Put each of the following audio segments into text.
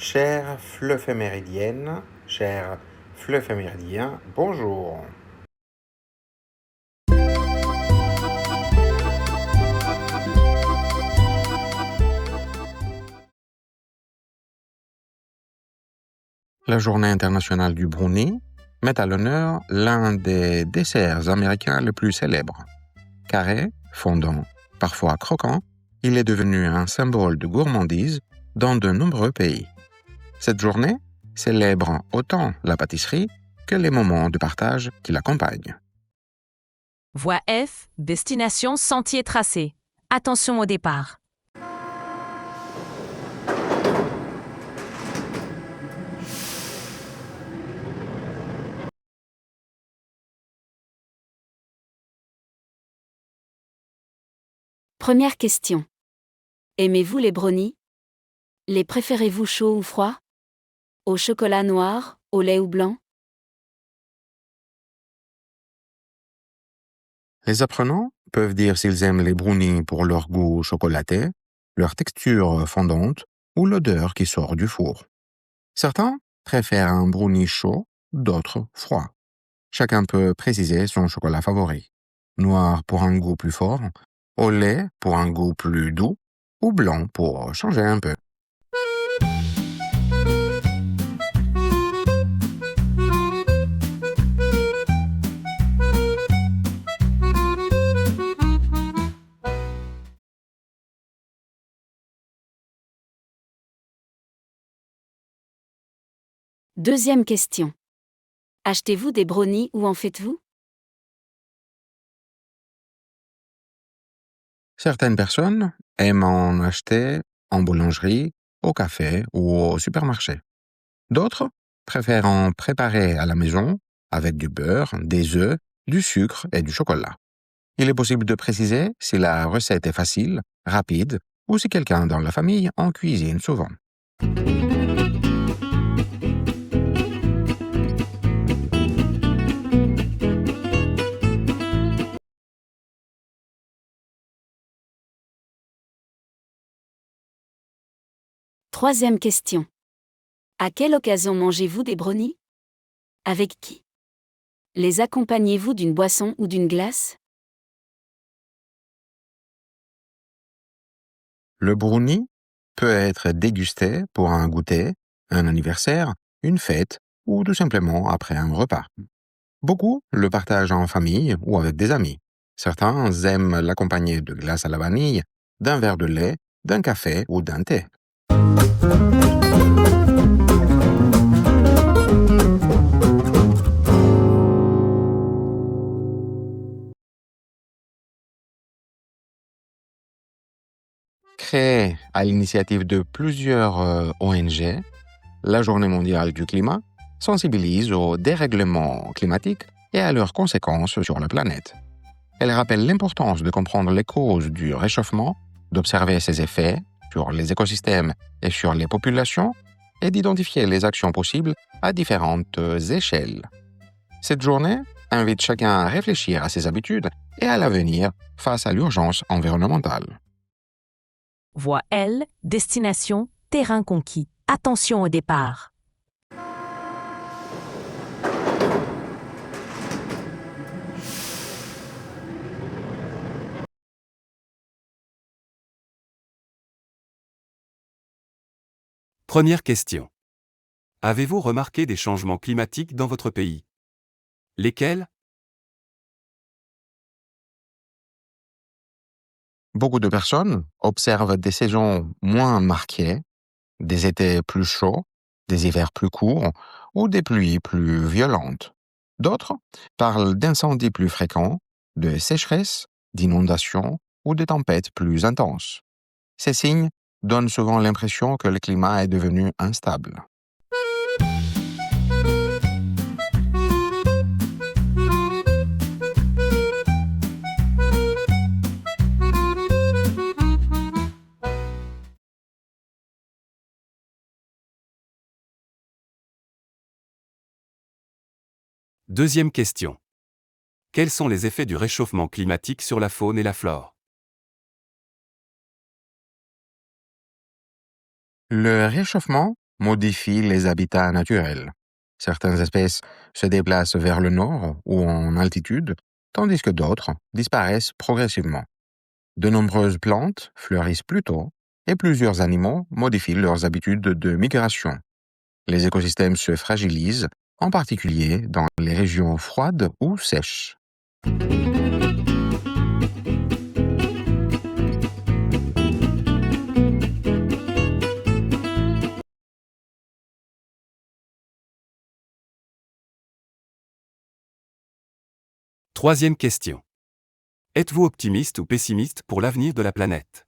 Chère fleuve méridienne, cher fleuve méridien, bonjour. La Journée internationale du brownie met à l'honneur l'un des desserts américains les plus célèbres. Carré, fondant, parfois croquant, il est devenu un symbole de gourmandise dans de nombreux pays. Cette journée célèbre autant la pâtisserie que les moments de partage qui l'accompagnent. Voie F, destination sentier tracé. Attention au départ. Première question. Aimez-vous les brownies? Les préférez-vous chauds ou froids? Au chocolat noir, au lait ou blanc? Les apprenants peuvent dire s'ils aiment les brownies pour leur goût chocolaté, leur texture fondante ou l'odeur qui sort du four. Certains préfèrent un brownie chaud, d'autres froid. Chacun peut préciser son chocolat favori. Noir pour un goût plus fort, au lait pour un goût plus doux ou blanc pour changer un peu. Deuxième question. Achetez-vous des brownies ou en faites-vous? Certaines personnes aiment en acheter en boulangerie, au café ou au supermarché. D'autres préfèrent en préparer à la maison avec du beurre, des œufs, du sucre et du chocolat. Il est possible de préciser si la recette est facile, rapide ou si quelqu'un dans la famille en cuisine souvent. Troisième question. À quelle occasion mangez-vous des brownies? Avec qui? Les accompagnez-vous d'une boisson ou d'une glace? Le brownie peut être dégusté pour un goûter, un anniversaire, une fête ou tout simplement après un repas. Beaucoup le partagent en famille ou avec des amis. Certains aiment l'accompagner de glace à la vanille, d'un verre de lait, d'un café ou d'un thé. Créée à l'initiative de plusieurs ONG, la Journée mondiale du climat sensibilise au dérèglement climatique et à leurs conséquences sur la planète. Elle rappelle l'importance de comprendre les causes du réchauffement, d'observer ses effets sur les écosystèmes et sur les populations et d'identifier les actions possibles à différentes échelles. Cette journée invite chacun à réfléchir à ses habitudes et à l'avenir face à l'urgence environnementale. Voie L, destination terrain conquis. Attention au départ. Première question. Avez-vous remarqué des changements climatiques dans votre pays? Lesquels? Beaucoup de personnes observent des saisons moins marquées, des étés plus chauds, des hivers plus courts ou des pluies plus violentes. D'autres parlent d'incendies plus fréquents, de sécheresses, d'inondations ou de tempêtes plus intenses. Ces signes donnent souvent l'impression que le climat est devenu instable. Deuxième question. Quels sont les effets du réchauffement climatique sur la faune et la flore? Le réchauffement modifient les habitats naturels. Certaines espèces se déplacent vers le nord ou en altitude, tandis que d'autres disparaissent progressivement. De nombreuses plantes fleurissent plus tôt et plusieurs animaux modifient leurs habitudes de migration. Les écosystèmes se fragilisent, en particulier dans les régions froides ou sèches. Troisième question. Êtes-vous optimiste ou pessimiste pour l'avenir de la planète?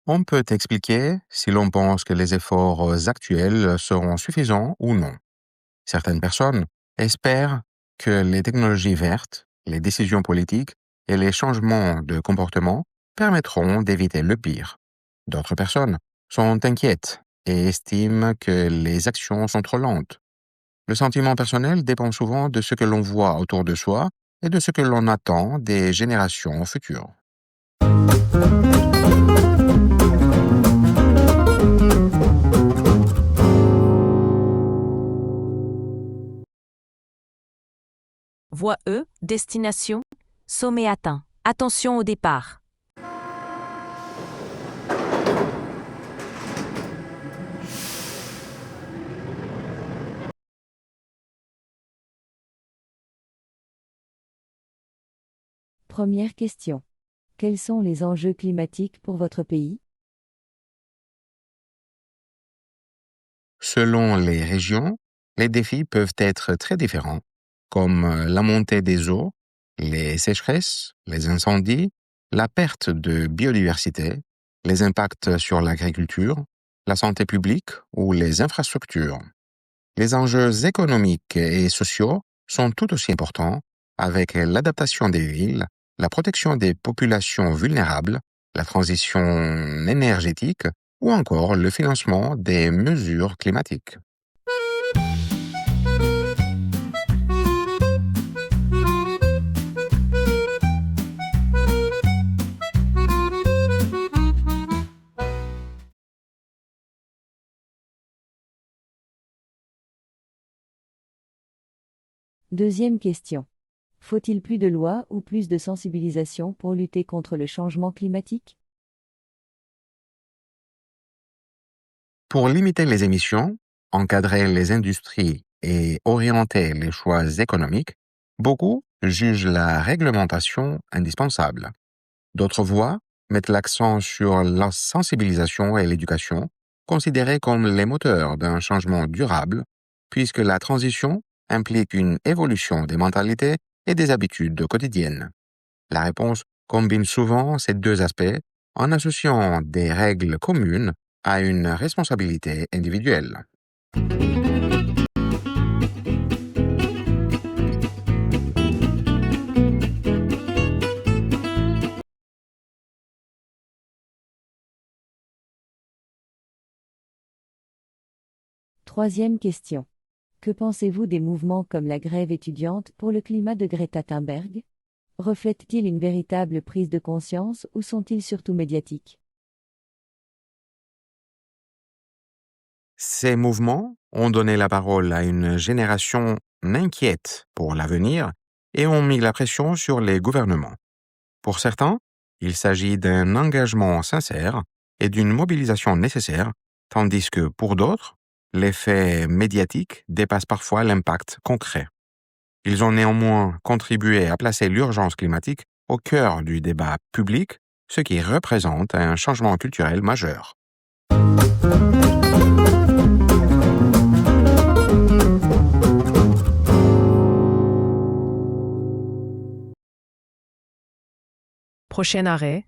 On peut expliquer si l'on pense que les efforts actuels seront suffisants ou non. Certaines personnes espèrent que les technologies vertes, les décisions politiques et les changements de comportement permettront d'éviter le pire. D'autres personnes sont inquiètes et estiment que les actions sont trop lentes. Le sentiment personnel dépend souvent de ce que l'on voit autour de soi et de ce que l'on attend des générations futures. Voie E, destination, sommet atteint. Attention au départ. Première question. Quels sont les enjeux climatiques pour votre pays? Selon les régions, les défis peuvent être très différents, comme la montée des eaux, les sécheresses, les incendies, la perte de biodiversité, les impacts sur l'agriculture, la santé publique ou les infrastructures. Les enjeux économiques et sociaux sont tout aussi importants, avec l'adaptation des villes, la protection des populations vulnérables, la transition énergétique ou encore le financement des mesures climatiques. Deuxième question. Faut-il plus de lois ou plus de sensibilisation pour lutter contre le changement climatique? Pour limiter les émissions, encadrer les industries et orienter les choix économiques, beaucoup jugent la réglementation indispensable. D'autres voix mettent l'accent sur la sensibilisation et l'éducation, considérées comme les moteurs d'un changement durable, puisque la transition implique une évolution des mentalités et des habitudes quotidiennes. La réponse combine souvent ces deux aspects en associant des règles communes à une responsabilité individuelle. Troisième question. Que pensez-vous des mouvements comme la grève étudiante pour le climat de Greta Thunberg? Reflètent-ils une véritable prise de conscience ou sont-ils surtout médiatiques? Ces mouvements ont donné la parole à une génération inquiète pour l'avenir et ont mis la pression sur les gouvernements. Pour certains, il s'agit d'un engagement sincère et d'une mobilisation nécessaire, tandis que pour d'autres, l'effet médiatique dépasse parfois l'impact concret. Ils ont néanmoins contribué à placer l'urgence climatique au cœur du débat public, ce qui représente un changement culturel majeur. Prochain arrêt.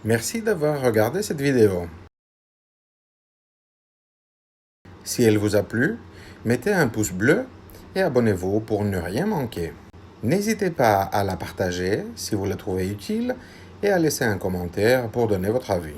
Merci d'avoir regardé cette vidéo. Si elle vous a plu, mettez un pouce bleu et abonnez-vous pour ne rien manquer. N'hésitez pas à la partager si vous la trouvez utile et à laisser un commentaire pour donner votre avis.